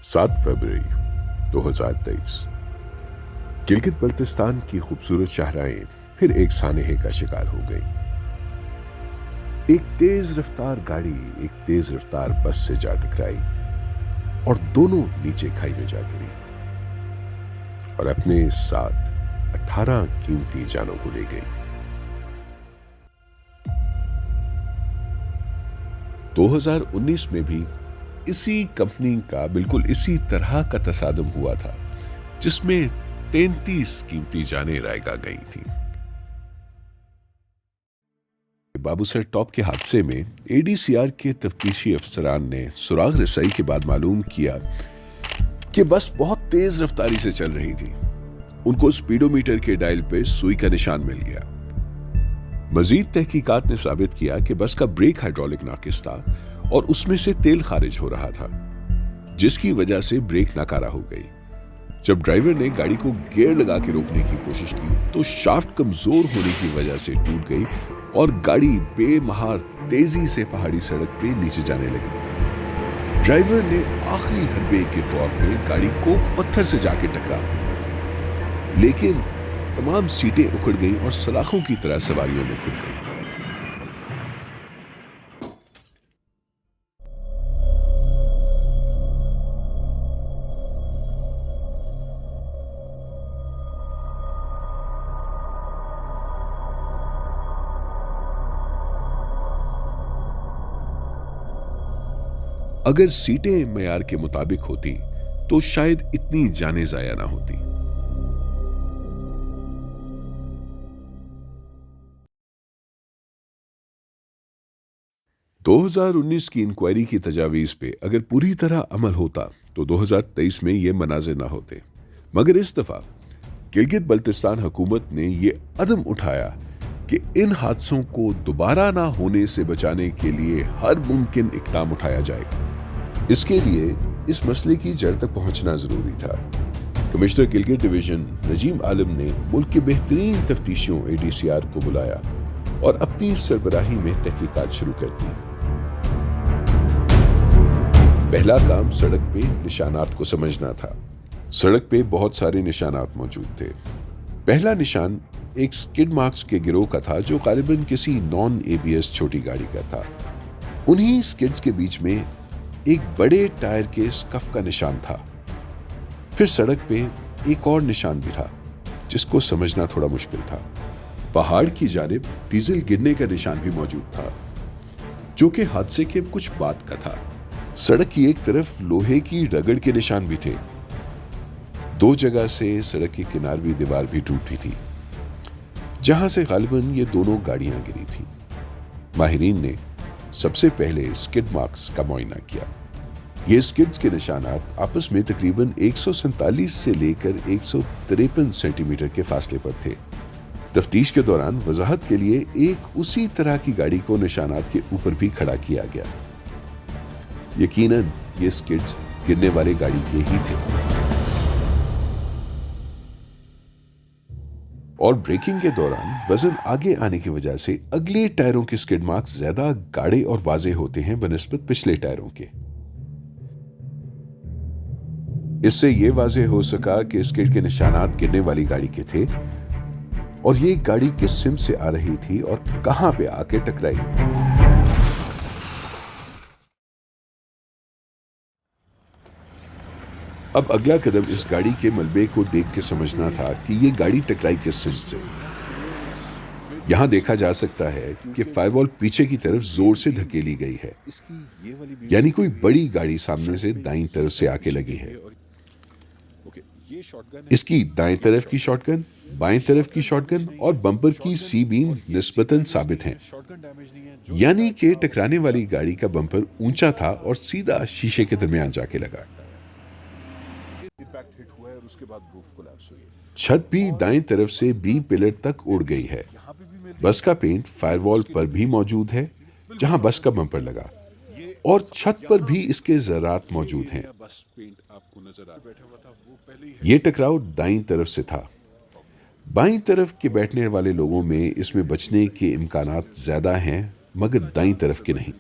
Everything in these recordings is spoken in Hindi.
7 फरवरी 2023। गिलगित बल्तिस्तान की खूबसूरत शाहराएं फिर एक सानहे का शिकार हो गई। एक तेज रफ्तार गाड़ी एक तेज रफ्तार बस से जा टकराई और दोनों नीचे खाई में जा गिरी और अपने साथ 18 कीमती जानों को ले गई। 2019 में भी इसी कंपनी का बिल्कुल इसी तरह का तसादम हुआ था, जिसमें 33 कीमती जानें रायगा गई थी। बाबूसर टॉप के हादसे में एडीसीआर के तफ्तीशी अफसरान ने सुराग रसाई के बाद मालूम किया कि बस बहुत तेज रफ्तारी से चल रही थी। उनको स्पीडोमीटर के डायल पे सुई का निशान मिल गया। मजीद तहकीकात ने साबित किया कि बस का ब्रेक हाइड्रोलिक नाकिस था और उसमें से तेल खारिज हो रहा था, जिसकी वजह से ब्रेक नाकारा हो गई। जब ड्राइवर ने गाड़ी को गियर लगा के रोकने की कोशिश की तो शाफ्ट कमजोर होने की वजह से टूट गई और गाड़ी बेमहार तेजी से पहाड़ी सड़क पे नीचे जाने लगी। ड्राइवर ने आखिरी हरबे के तौर पे गाड़ी को पत्थर से जाके टकरा दी, लेकिन तमाम सीटें उखड़ गई और सलाखों की तरह सवारियों में खुद गई। अगर सीटें मेयार के मुताबिक होती तो शायद इतनी जानें जाया ना होती। दो 2019 की इंक्वायरी की तजावीज पे अगर पूरी तरह अमल होता तो 2023 में ये मनाजिर ना होते। मगर इस दफा गिलगित बल्तिस्तान हुकूमत ने ये कदम उठाया कि इन हादसों को दोबारा ना होने से बचाने के लिए हर मुमकिन इक़दाम उठाया जाएगा। इसके लिए इस मसले की जड़ तक पहुंचना जरूरी था। कमिश्नर गिलगित डिवीजन नजीम आलम ने मुल्क के बेहतरीन तफ्तीशियों एडीसीआर को बुलाया और अपनी सरबराही में तहकीकात शुरू कर दी। पहला काम सड़क पे निशानात को समझना था। सड़क पे बहुत सारे निशानात मौजूद थे। पहला निशान एक स्किड मार्क्स के गिरोह का था, जो गालिबन किसी नॉन एबीएस छोटी गाड़ी का था। उन्हीं स्किड्स के बीच में एक बड़े टायर के स्कफ का निशान था। फिर सड़क पे एक और निशान भी था, जिसको समझना थोड़ा मुश्किल था। पहाड़ की जानिब डीजल गिरने का निशान भी मौजूद था, जो कि हादसे के कुछ बाद का था। सड़क की एक तरफ लोहे की रगड़ के निशान भी थे। दो जगह से सड़क की किनारवी दीवार भी टूटी थी, जहां से गालिबन ये दोनों गाड़ियां गिरी थी। माहिरीन ने सबसे पहले स्किड मार्क्स का मुआयना किया। ये स्किड्स के निशानात आपस में तकरीबन 147 से लेकर 153 सेंटीमीटर के फासले पर थे। तफ्तीश के दौरान वजाहत के लिए एक उसी तरह की गाड़ी को निशानात के ऊपर भी खड़ा किया गया। यकीनन ये स्किड्स गिरने वाले गाड़ी के ही थे। और ब्रेकिंग के दौरान वजन आगे आने की वजह से अगले टायरों के स्किड मार्क्स ज्यादा गाढ़े और वाज़ेह होते हैं बनिस्बत पिछले टायरों के। इससे यह वाज़ेह हो सका कि स्किड के निशानात गिरने वाली गाड़ी के थे और ये गाड़ी किस सिम से आ रही थी और कहां पे आके टकराई। अब अगला कदम इस गाड़ी के मलबे को देख के समझना था कि ये गाड़ी टकराई किस सिम से। यहां देखा जा सकता है कि फायरवॉल पीछे की तरफ जोर से धकेली गई है, यानी कोई बड़ी गाड़ी सामने से दाईं तरफ से आके लगी है। इसकी दाएं तरफ की शॉटगन, बाएं तरफ की शॉटगन और बम्पर की सी बीम निस्बतन साबित हैं, यानी कि टकराने वाली गाड़ी का बम्पर ऊंचा था और सीधा शीशे के दरमियान जाके लगा। छत भी दाएं तरफ से बी पिलर तक उड़ गई है। बस का पेंट फायरवॉल पर भी मौजूद है, जहां बस का बम्पर लगा, और छत पर भी इसके ज़रात मौजूद हैं। ये टकराव दाईं तरफ से था। बाईं तरफ के बैठने वाले लोगों में इसमें बचने के इम्कानात ज्यादा हैं, मगर दाईं तरफ के नहीं।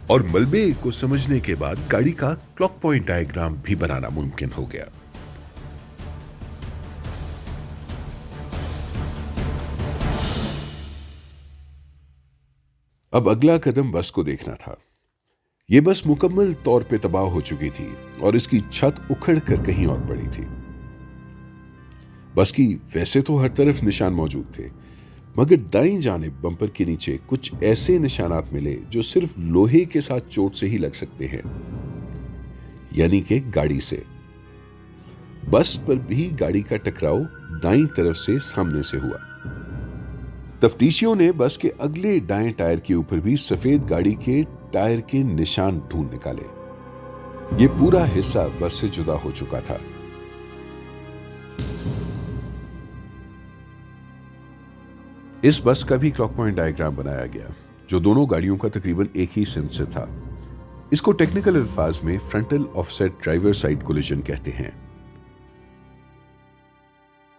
और मलबे को समझने के बाद गाड़ी का क्लॉक पॉइंट डायग्राम भी बनाना मुमकिन हो गया। अब अगला कदम बस को देखना था। यह बस मुकम्मल तौर पे तबाह हो चुकी थी और इसकी छत उखड़ कर कहीं और पड़ी थी। बस की वैसे तो हर तरफ निशान मौजूद थे, मगर दाईं जानिब बम्पर के नीचे कुछ ऐसे निशानात मिले जो सिर्फ लोहे के साथ चोट से ही लग सकते हैं, यानी कि गाड़ी से। बस पर भी गाड़ी का टकराव दाईं तरफ से सामने से हुआ। तफ्तीशियों ने बस के अगले दाएं टायर के ऊपर भी सफेद गाड़ी के टायर के निशान ढूंढ निकाले। यह पूरा हिस्सा बस से जुदा हो चुका था। इस बस का भी क्लॉक पॉइंट डायग्राम बनाया गया, जो दोनों गाड़ियों का तकरीबन एक ही सिंध से था। इसको टेक्निकल अल्फाज में frontal offset driver side collision कहते हैं।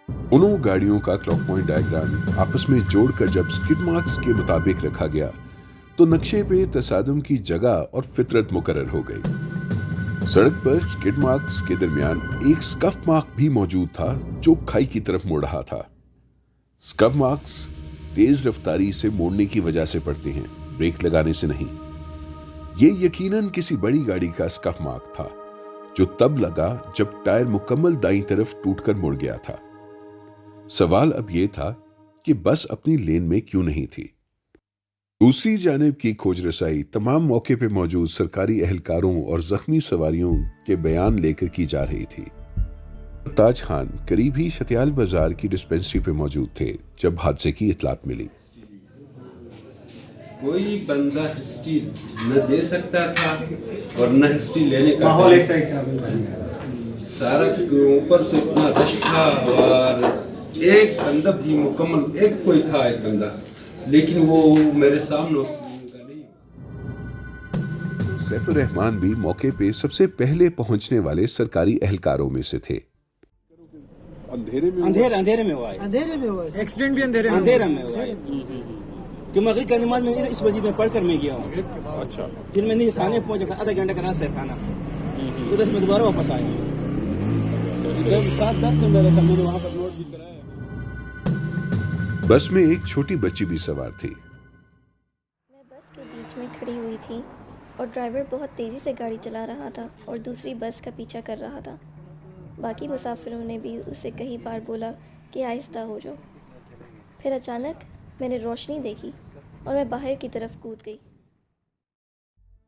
दोनों गाड़ियों का क्लॉक पॉइंट डायग्राम आपस में जोड़कर जब स्किड मार्क्स के मुताबिक रखा गया तो नक्शे पे तसादुम की जगह और फितरत मुकर्रर हो गई। सड़क पर स्किड मार्क्स के दरमियान एक स्कफ मार्क भी मौजूद था जो खाई की तरफ मुड़ रहा था। स्कफ मार्क्स तेज रफ्तारी से मोड़ने की वजह से पड़ते हैं, ब्रेक लगाने से नहीं। यह यकीनन किसी बड़ी गाड़ी का स्कफ मार्क था, जो तब लगा जब टायर मुकम्मल दाईं तरफ टूटकर मुड़ गया था। सवाल अब यह था कि बस अपनी लेन में क्यों नहीं थी। दूसरी जानिब की खोज रसाई तमाम मौके पर मौजूद सरकारी एहलकारों और जख्मी सवारियों के बयान लेकर की जा रही थी। ताज खान करीब ही शतियाल बाजार की डिस्पेंसरी पे मौजूद थे जब हादसे की इतलात मिली। कोई बंदा हिस्ट्री न दे सकता था और न हिस्ट्री लेने का माहौल एक साइड था। सारा ऊपर से इतना रश था और एक बंदा भी मुकम्मल, एक कोई था एक बंदा, लेकिन वो मेरे सामने नहीं। सैफुर रहमान भी मौके पे सबसे पहले पहुंचने वाले सरकारी एहलकारों में से थे। अंधेरे में हुआ है। एक्सीडेंट भी अंधेरे में हुआ है। कि मगरिब का नमाज में इस मस्जिद में पढ़कर मैं गया हूँ। अच्छा। फिर मैंने थाने पहुंचा, आधा घंटे का रास्ता है थाना, उधर से मैं दोबारा वापस आया। जब 7:10 से मैंने वहाँ पर नोट भी कराया। बस में एक छोटी बच्ची भी सवार थी। मैं बस के बीच में खड़ी हुई थी और ड्राइवर बहुत तेज़ी से गाड़ी चला रहा था और दूसरी बस का पीछा कर रहा था। बाकी मुसाफिरों ने भी उसे कई बार बोला कि आहिस्ता हो जाओ। फिर अचानक मैंने रोशनी देखी और मैं बाहर की तरफ कूद गई।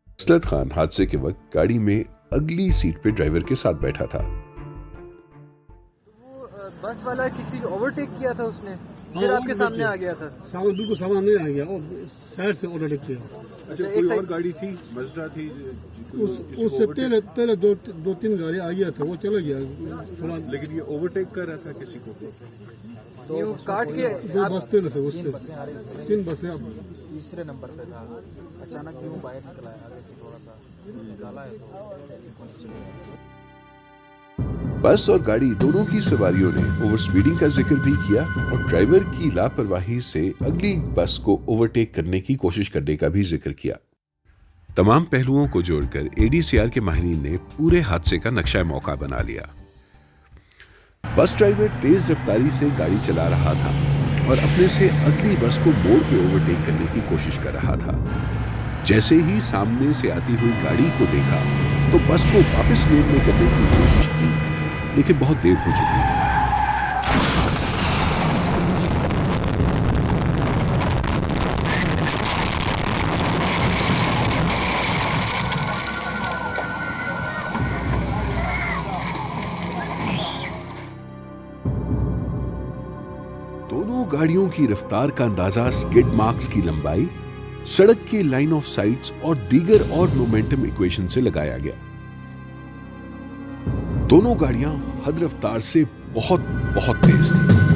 असलत खान हादसे के वक्त गाड़ी में अगली सीट पे ड्राइवर के साथ बैठा था। वो बस वाला किसी ओवरटेक किया था उसने, फिर आपके सामने आ गया था। सामने बिल्कुल सामने आ गया और साइड से ओवरटेक किया। अच्छा, कोई और गाड़ी थी, मजरा थी? उससे पहले दो तीन गाड़ी आ गया था, वो चला गया थोड़ा। लेकिन ये ओवरटेक कर रहा था किसी को? तो काट के दो बस पहले थे, उससे 3 बसें। तीसरे नंबर पे था, अचानक क्यों बाहर निकला है, आगे से थोड़ा सा निकाला है तो। बस और गाड़ी दोनों की सवारियों ने ओवर स्पीडिंग का जिक्र भी किया और ड्राइवर की लापरवाही से अगली बस को ओवरटेक करने की कोशिश करने का भी जिक्र किया। तमाम पहलुओं को जोड़कर एडीसीआर के माहिरीन ने पूरे हादसे का नक्शा मौका बना लिया। बस ड्राइवर तेज रफ्तारी से गाड़ी चला रहा था और अपने से अगली बस को मोड़ पे ओवरटेक करने की कोशिश कर रहा था। जैसे ही सामने से आती हुई गाड़ी को देखा तो बस को वापस लेन में करने की कोशिश की, लेकिन बहुत देर हो चुकी थी। दोनों गाड़ियों की रफ्तार का अंदाजा स्किड मार्क्स की लंबाई, सड़क के लाइन ऑफ साइट्स और दीगर और मोमेंटम इक्वेशन से लगाया गया। दोनों गाड़ियां हद रफ्तार से बहुत तेज थी।